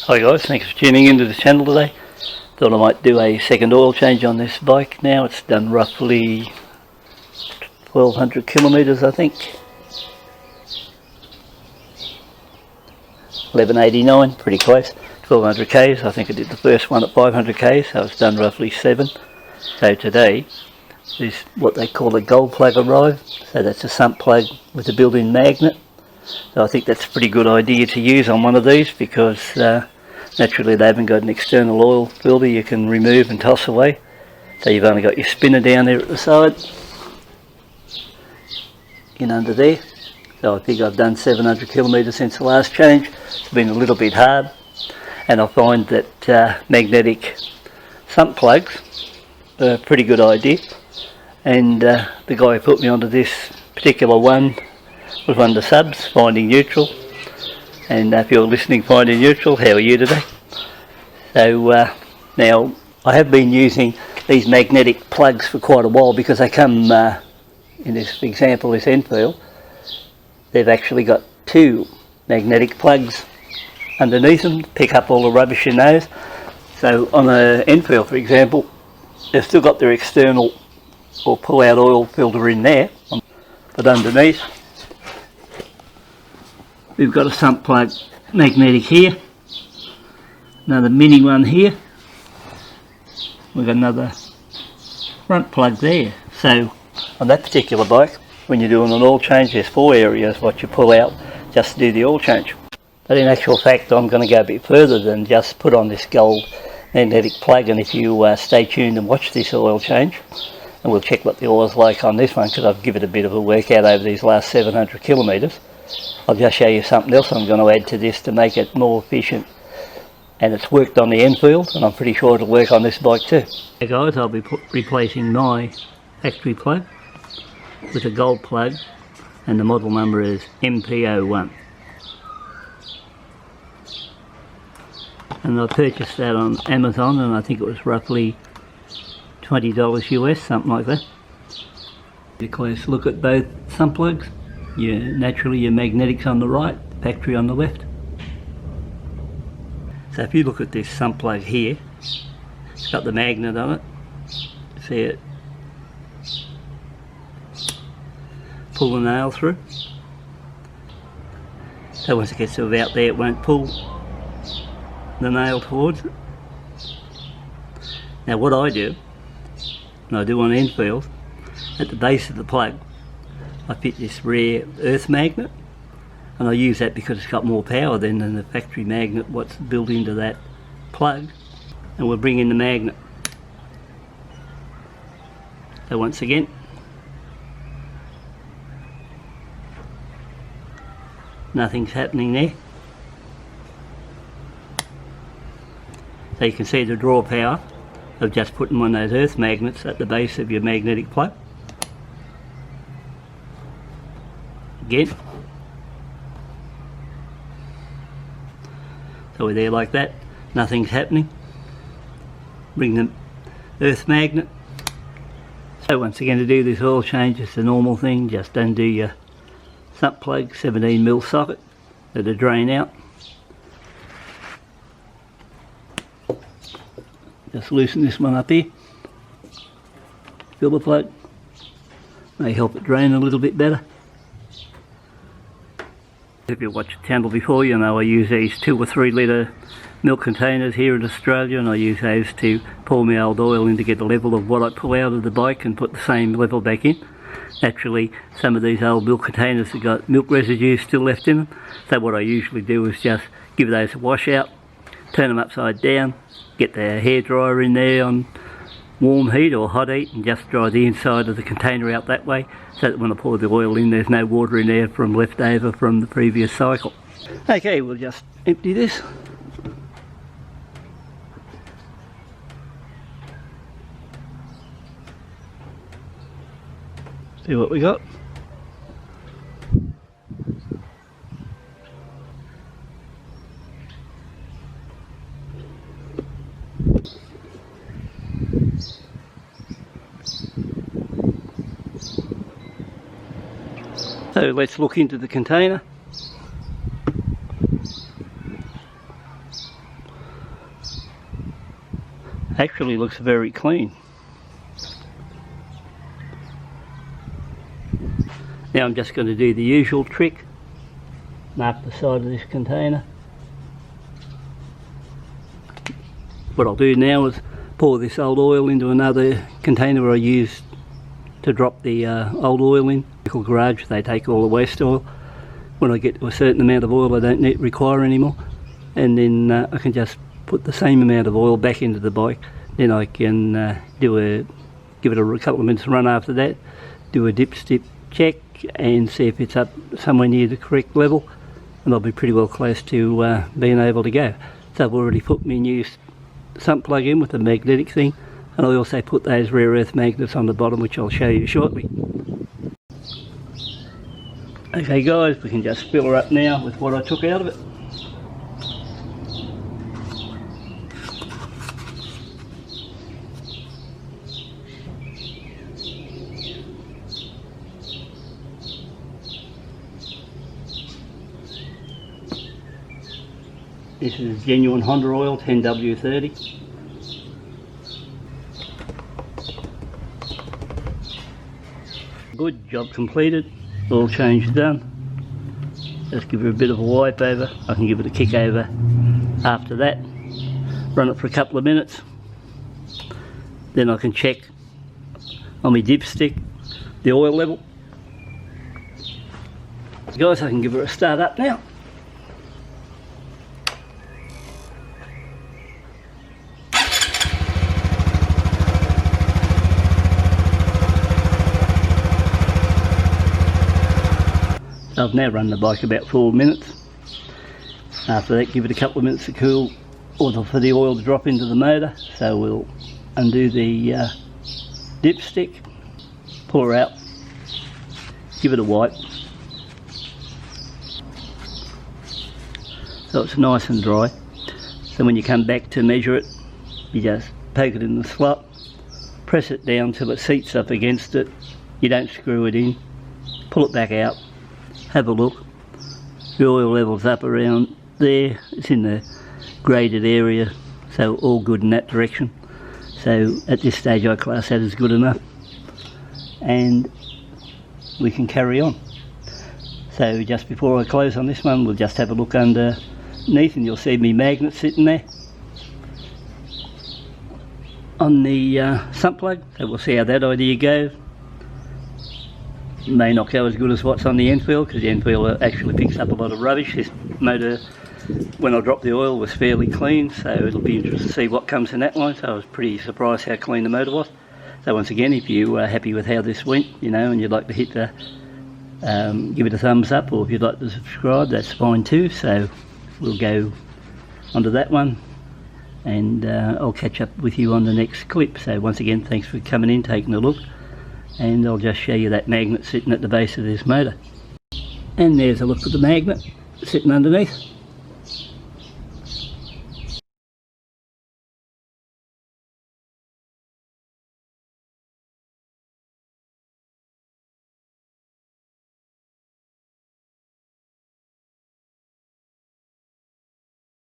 Hi guys, thanks for tuning into the channel today. Thought I might do a second oil change on this bike now. It's done roughly 1200 kilometres I think. 1189, pretty close. 1200 k's, I think I did the first one at 500 k's, so it's done roughly 7. So today is what they call a gold plug arrived. So that's a sump plug with a built-in magnet. So I think that's a pretty good idea to use on one of these because naturally they haven't got an external oil filter you can remove and toss away. So you've only got your spinner down there at the side, in under there. So I think I've done 700 kilometres since the last change. It's been a little bit hard, and I find that magnetic sump plugs are a pretty good idea. And the guy who put me onto this particular one was one of the subs, Finding Neutral. And if you're listening, Finding Neutral, how are you today? So now I have been using these magnetic plugs for quite a while because they come in this example, this Enfield. They've actually got 2 magnetic plugs underneath them to pick up all the rubbish in those. So on an Enfield, for example, they've still got their external or pull out oil filter in there, but underneath we've got a sump plug magnetic here, another mini one here, we've got another front plug there. So on that particular bike, when you're doing an oil change, there's 4 areas what you pull out just to do the oil change. But in actual fact, I'm going to go a bit further than just put on this gold magnetic plug, and if you stay tuned and watch this oil change, and we'll check what the oil's like on this one because I've given it a bit of a workout over these last 700 kilometres. I'll just show you something else I'm going to add to this to make it more efficient, and it's worked on the Enfield and I'm pretty sure it'll work on this bike too. Hey guys, I'll be replacing my factory plug with a gold plug, and the model number is MP01, and I purchased that on Amazon, and I think it was roughly $20 US, something like that. A close look at both sump plugs. Naturally your magnetics on the right, factory on the left. So if you look at this sump plug here, it's got the magnet on it. See it? Pull the nail through. So once it gets to about there, it won't pull the nail towards it. Now what I do, and I do on Enfield, at the base of the plug I fit this rare earth magnet, and I use that because it's got more power than the factory magnet what's built into that plug. And we'll bring in the magnet. So once again, nothing's happening there. So you can see the draw power of just putting one of those earth magnets at the base of your magnetic plug. Again. So we're there like that, nothing's happening. Bring the earth magnet. So once again, to do this oil change, it's a normal thing. Just undo your sump plug, 17mm socket, let it drain out. Just loosen this one up here. Fill the plug. May help it drain a little bit better. If you've watched the channel before, you know I use these 2 or 3 litre milk containers here in Australia, and I use those to pour my old oil in to get the level of what I pull out of the bike and put the same level back in. Naturally, some of these old milk containers have got milk residue still left in them, so what I usually do is just give those a wash out, turn them upside down, get the hairdryer in there on warm heat or hot heat, and just dry the inside of the container out that way, so that when I pour the oil in, there's no water in there from left over from the previous cycle. Okay, we'll just empty this. See what we got. So let's look into the container. Actually looks very clean. Now I'm just going to do the usual trick. Mark the side of this container. What I'll do now is pour this old oil into another container where I used to drop the old oil in. Local garage, they take all the waste oil. When I get to a certain amount of oil I don't require anymore, and then I can just put the same amount of oil back into the bike. Then I can give it a couple of minutes run after that, do a dipstick check and see if it's up somewhere near the correct level, and I'll be pretty well close to being able to go. So I've already put my new sump plug in with the magnetic thing, and I also put those rare earth magnets on the bottom, which I'll show you shortly. Okay guys, we can just fill her up now with what I took out of it. This is genuine Honda oil, 10W30. Good, job completed, oil change done. Just give her a bit of a wipe over. I can give it a kick over after that. Run it for a couple of minutes. Then I can check on my dipstick the oil level. Guys, I can give her a start up now. I've now run the bike about 4 minutes. After that, give it a couple of minutes to cool, or for the oil to drop into the motor. So we'll undo the dipstick, pour out, give it a wipe. So it's nice and dry. So when you come back to measure it, you just poke it in the slot, press it down till it seats up against it. You don't screw it in, pull it back out. Have a look. The oil level's up around there. It's in the graded area, so all good in that direction. So at this stage I class that as good enough, and we can carry on. So just before I close on this one, we'll just have a look underneath, and you'll see me magnet sitting there on the sump plug. So we'll see how that idea goes. May not go as good as what's on the Enfield, because the Enfield actually picks up a lot of rubbish. This motor, when I dropped the oil, was fairly clean, so it'll be interesting to see what comes in that line. So I was pretty surprised how clean the motor was. So once again, if you are happy with how this went, you know, and you'd like to hit the give it a thumbs up, or if you'd like to subscribe, that's fine too. So we'll go onto that one, and I'll catch up with you on the next clip. So once again, thanks for coming in, taking a look. And I'll just show you that magnet sitting at the base of this motor. And there's a look at the magnet sitting underneath.